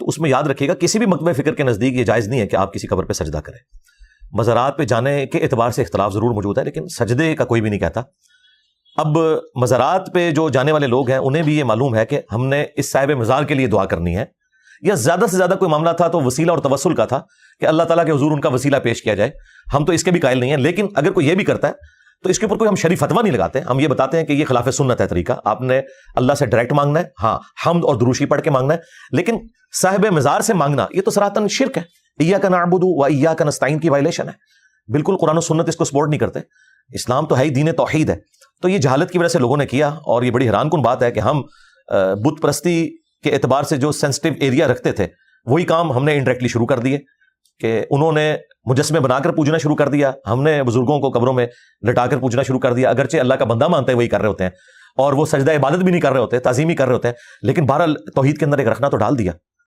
उसमें याद रखिएगा किसी भी मकबे फ़िक्र के नज़दीक ये जायज़ नहीं है कि आप किसी कब्र पे सजदा करें। मज़ारात पे जाने के एतबार से इख्तलाफ ज़रूर मौजूद है, लेकिन सजदे का कोई भी नहीं कहता। अब मज़ारात पे जो जाने वाले लोग हैं उन्हें भी ये मालूम है कि हमने इस साहिब मज़ार के लिए दुआ करनी है, या ज़्यादा से ज़्यादा कोई मामला था तो वसीला और तवस्सुल का था कि अल्लाह ताला के हुजूर उनका वसीला पेश किया जाए। हम तो इसके भी कायल नहीं हैं, लेकिन अगर कोई ये भी करता है तो इसके ऊपर कोई हम शरीफ फतवा नहीं लगाते। हम ये बताते हैं कि ये खिलाफ सुन्नत है तरीका। आपने अल्लाह से डायरेक्ट मांगना है, हाँ, हम्द और दुरूशी पढ़ के मांगना है, लेकिन साहिब मज़ार से मांगना ये तो सरातन शिर्क है। इय्याका नअबुदु व इय्याका नस्तईन की वायलेशन है। बिल्कुल कुरान और सुन्नत इसको सपोर्ट नहीं करते। इस्लाम तो है ही दीन तौहीद है। तो ये जहालत की वजह से लोगों ने किया, और ये बड़ी हैरानकुन बात है कि हम बुत परस्ती के एतबार से जो सेंसिटिव एरिया रखते थे वही काम हमने इनडायरेक्टली शुरू कर दिए कि उन्होंने मुजस्समे बनाकर पूजना शुरू कर दिया, हमने बुजुर्गों को कब्रों में लटाकर पूजना शुरू कर दिया। अगरचे अल्लाह का बंदा मानते हैं वही कर रहे होते हैं, और वो सजदा इबादत भी नहीं कर रहे होते, ताज़ीम ही कर रहे होते हैं, लेकिन बहरहाल तौहीद के अंदर एक रखना तो डाल दिया।